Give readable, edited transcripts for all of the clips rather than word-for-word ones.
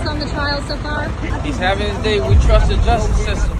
on the trial so far? He's having his day. We trust the justice system.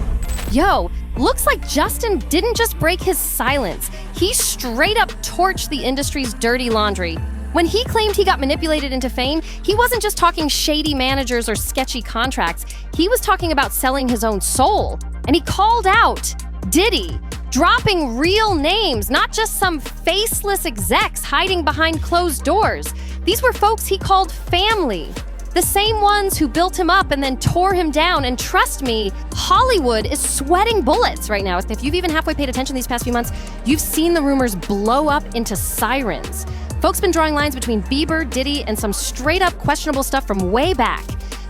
Yo, looks like Justin didn't just break his silence. He straight up torched the industry's dirty laundry. When he claimed he got manipulated into fame, he wasn't just talking shady managers or sketchy contracts. He was talking about selling his own soul. And he called out Diddy, dropping real names, not just some faceless execs hiding behind closed doors. These were folks he called family. The same ones who built him up and then tore him down. And trust me, Hollywood is sweating bullets right now. If you've even halfway paid attention these past few months, you've seen the rumors blow up into sirens. Folks been drawing lines between Bieber, Diddy, and some straight-up questionable stuff from way back.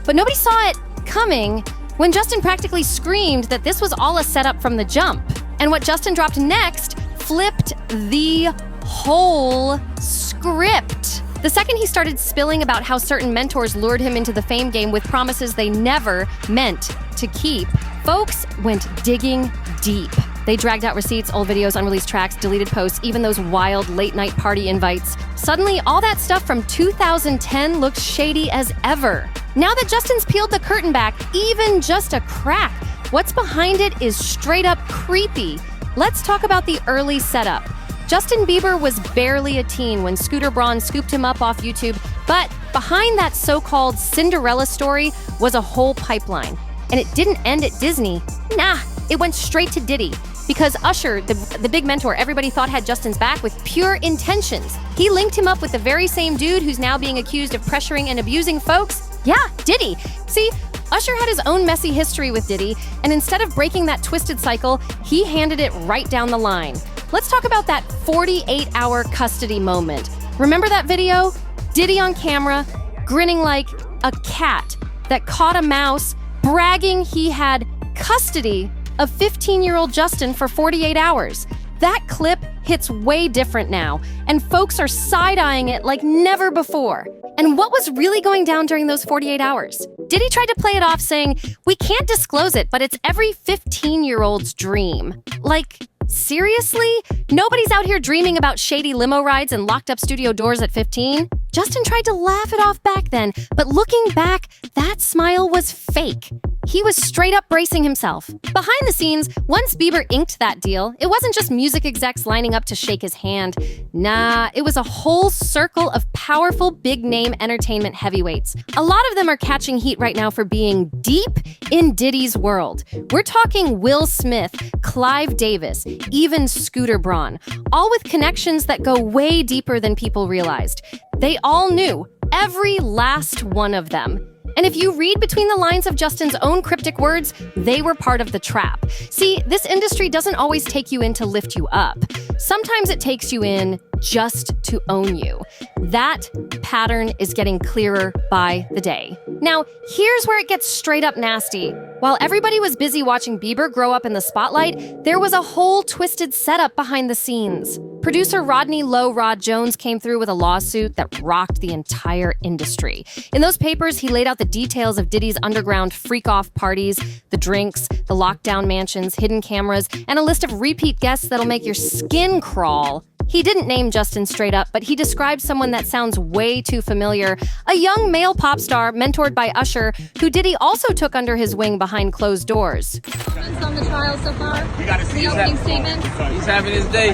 But nobody saw it coming when Justin practically screamed that this was all a setup from the jump. And what Justin dropped next flipped the whole script. The second he started spilling about how certain mentors lured him into the fame game with promises they never meant to keep, folks went digging deep. They dragged out receipts, old videos, unreleased tracks, deleted posts, even those wild late-night party invites. Suddenly, all that stuff from 2010 looks shady as ever. Now that Justin's peeled the curtain back, even just a crack, what's behind it is straight up creepy. Let's talk about the early setup. Justin Bieber was barely a teen when Scooter Braun scooped him up off YouTube, but behind that so-called Cinderella story was a whole pipeline. And it didn't end at Disney. Nah, it went straight to Diddy. Because Usher, the big mentor everybody thought had Justin's back with pure intentions. He linked him up with the very same dude who's now being accused of pressuring and abusing folks. Yeah, Diddy. See, Usher had his own messy history with Diddy, and instead of breaking that twisted cycle, he handed it right down the line. Let's talk about that 48-hour custody moment. Remember that video? Diddy on camera, grinning like a cat that caught a mouse, bragging he had custody of 15-year-old Justin for 48 hours. That clip hits way different now, and folks are side-eyeing it like never before. And what was really going down during those 48 hours? Diddy tried to play it off saying, "We can't disclose it, but it's every 15-year-old's dream." Like, seriously? Nobody's out here dreaming about shady limo rides and locked-up studio doors at 15? Justin tried to laugh it off back then, but looking back, that smile was fake. He was straight up bracing himself. Behind the scenes, once Bieber inked that deal, it wasn't just music execs lining up to shake his hand. Nah, it was a whole circle of powerful, big-name entertainment heavyweights. A lot of them are catching heat right now for being deep in Diddy's world. We're talking Will Smith, Clive Davis, even Scooter Braun, all with connections that go way deeper than people realized. They all knew, every last one of them. And if you read between the lines of Justin's own cryptic words, they were part of the trap. See, this industry doesn't always take you in to lift you up. Sometimes it takes you in just to own you. That pattern is getting clearer by the day. Now, here's where it gets straight up nasty. While everybody was busy watching Bieber grow up in the spotlight, there was a whole twisted setup behind the scenes. Producer Rodney Low Rod Jones came through with a lawsuit that rocked the entire industry. In those papers, he laid out the details of Diddy's underground freak-off parties, the drinks, the lockdown mansions, hidden cameras, and a list of repeat guests that'll make your skin crawl. He didn't name Justin straight up, but he described someone that sounds way too familiar, a young male pop star mentored by Usher, who Diddy also took under his wing behind closed doors. Comments on the trial so far? We gotta see the opening statements? He's having his day.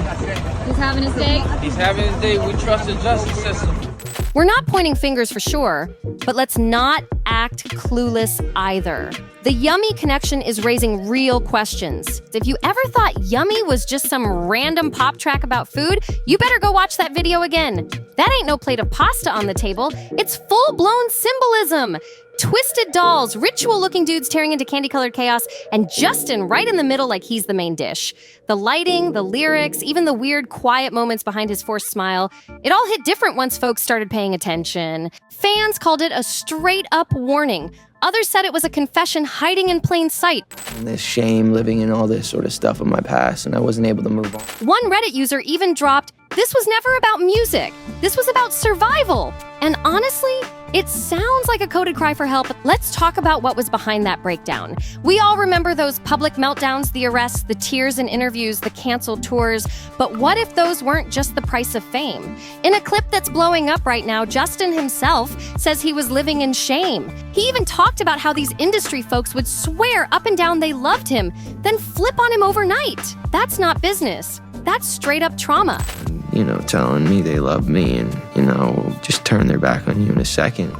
He's having his day? He's having his day. We trust the justice system. We're not pointing fingers for sure, but let's not act clueless either. The Yummy connection is raising real questions. If you ever thought Yummy was just some random pop track about food, you better go watch that video again. That ain't no plate of pasta on the table. It's full-blown symbolism. Twisted dolls, ritual-looking dudes tearing into candy-colored chaos, and Justin right in the middle like he's the main dish. The lighting, the lyrics, even the weird, quiet moments behind his forced smile, it all hit different once folks started paying attention. Fans called it a straight-up warning. Others said it was a confession hiding in plain sight. This shame living in all this sort of stuff of my past, and I wasn't able to move on. One Reddit user even dropped, "This was never about music. This was about survival." And honestly, It sounds like a coded cry for help. Let's talk about what was behind that breakdown. We all remember those public meltdowns, the arrests, the tears in interviews, the canceled tours. But what if those weren't just the price of fame? In a clip that's blowing up right now, Justin himself says he was living in shame. He even talked about how these industry folks would swear up and down they loved him, then flip on him overnight. That's not business. That's straight up trauma. Telling me they love me and, just turn their back on you in a second.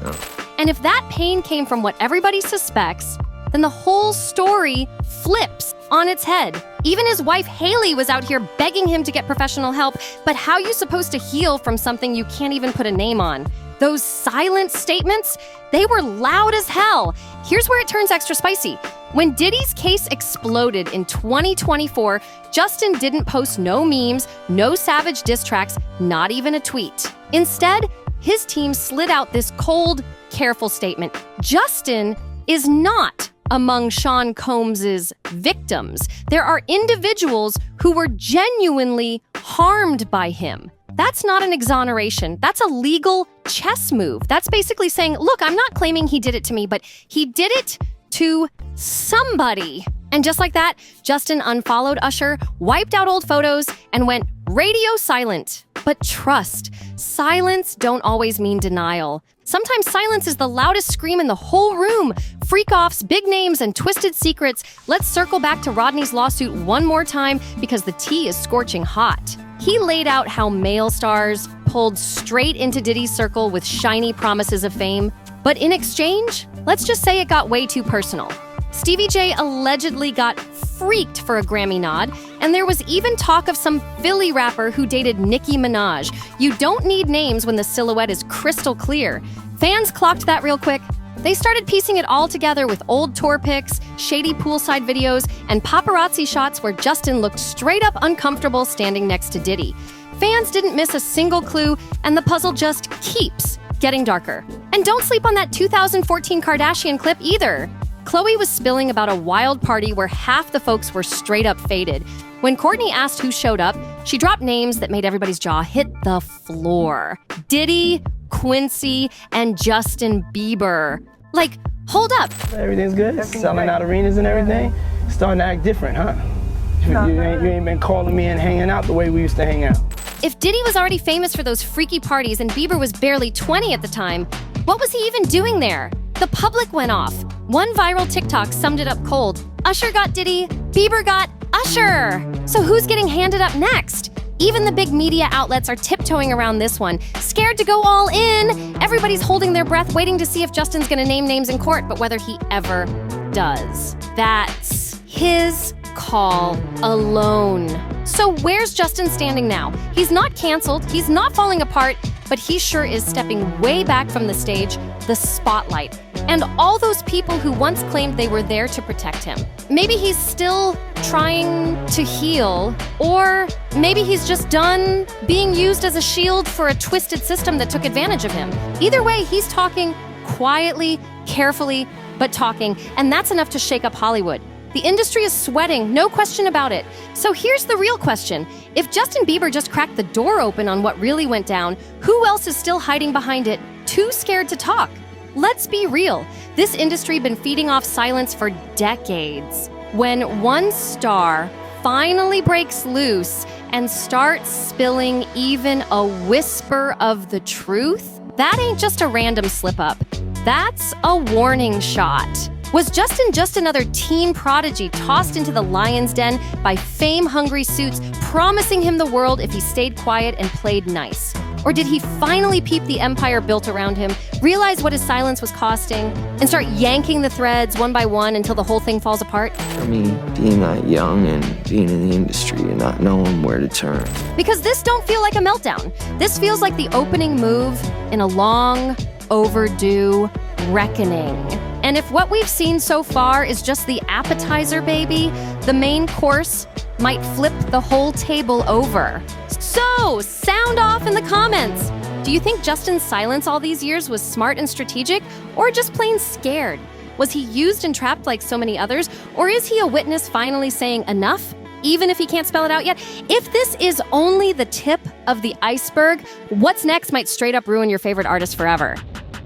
And if that pain came from what everybody suspects, then the whole story flips on its head. Even his wife, Haley, was out here begging him to get professional help. But how are you supposed to heal from something you can't even put a name on? Those silent statements, they were loud as hell. Here's where it turns extra spicy. When Diddy's case exploded in 2024, Justin didn't post no memes, no savage diss tracks, not even a tweet. Instead, his team slid out this cold, careful statement. Justin is not among Sean Combs's victims. There are individuals who were genuinely harmed by him. That's not an exoneration. That's a legal chess move. That's basically saying, look, I'm not claiming he did it to me, but he did it to somebody. And just like that, Justin unfollowed Usher, wiped out old photos, and went radio silent. But trust, silence don't always mean denial. Sometimes silence is the loudest scream in the whole room. Freak-offs, big names, and twisted secrets. Let's circle back to Rodney's lawsuit one more time because the tea is scorching hot. He laid out how male stars pulled straight into Diddy's circle with shiny promises of fame. But in exchange, let's just say it got way too personal. Stevie J allegedly got freaked for a Grammy nod, and there was even talk of some Philly rapper who dated Nicki Minaj. You don't need names when the silhouette is crystal clear. Fans clocked that real quick. They started piecing it all together with old tour pics, shady poolside videos, and paparazzi shots where Justin looked straight up uncomfortable standing next to Diddy. Fans didn't miss a single clue, and the puzzle just keeps getting darker. And don't sleep on that 2014 Kardashian clip either. Khloe was spilling about a wild party where half the folks were straight up faded. When Kourtney asked who showed up, she dropped names that made everybody's jaw hit the floor. Diddy, Quincy, and Justin Bieber. Like, hold up. Everything's good? Selling out arenas and everything? Starting to act different, huh? You ain't been calling me and hanging out the way we used to hang out. If Diddy was already famous for those freaky parties and Bieber was barely 20 at the time, what was he even doing there? The public went off. One viral TikTok summed it up cold. Usher got Diddy, Bieber got Usher. So who's getting handed up next? Even the big media outlets are tiptoeing around this one, scared to go all in. Everybody's holding their breath, waiting to see if Justin's gonna name names in court, but whether he ever does. That's his call alone. So where's Justin standing now? He's not canceled, he's not falling apart, but he sure is stepping way back from the stage, the spotlight, and all those people who once claimed they were there to protect him. Maybe he's still trying to heal, or maybe he's just done being used as a shield for a twisted system that took advantage of him. Either way, he's talking quietly, carefully, but talking, and that's enough to shake up Hollywood. The industry is sweating, no question about it. So here's the real question. If Justin Bieber just cracked the door open on what really went down, who else is still hiding behind it, too scared to talk? Let's be real. This industry been feeding off silence for decades. When one star finally breaks loose and starts spilling even a whisper of the truth, that ain't just a random slip-up. That's a warning shot. Was Justin just another teen prodigy tossed into the lion's den by fame-hungry suits promising him the world if he stayed quiet and played nice? Or did he finally peep the empire built around him, realize what his silence was costing, and start yanking the threads one by one until the whole thing falls apart? For me, being that young and being in the industry and not knowing where to turn. Because this don't feel like a meltdown. This feels like the opening move in a long, overdue reckoning. And if what we've seen so far is just the appetizer, baby, the main course might flip the whole table over. So, sound off in the comments. Do you think Justin's silence all these years was smart and strategic, or just plain scared? Was he used and trapped like so many others, or is he a witness finally saying enough, even if he can't spell it out yet? If this is only the tip of the iceberg, what's next might straight up ruin your favorite artist forever.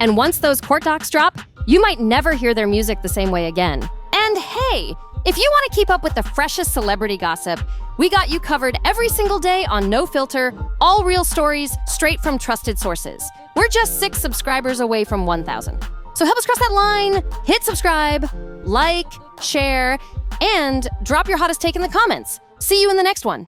And once those court docs drop, you might never hear their music the same way again. And hey, if you want to keep up with the freshest celebrity gossip, we got you covered every single day on NoFilter, all real stories straight from trusted sources. We're just 6 subscribers away from 1,000. So help us cross that line, hit subscribe, like, share, and drop your hottest take in the comments. See you in the next one.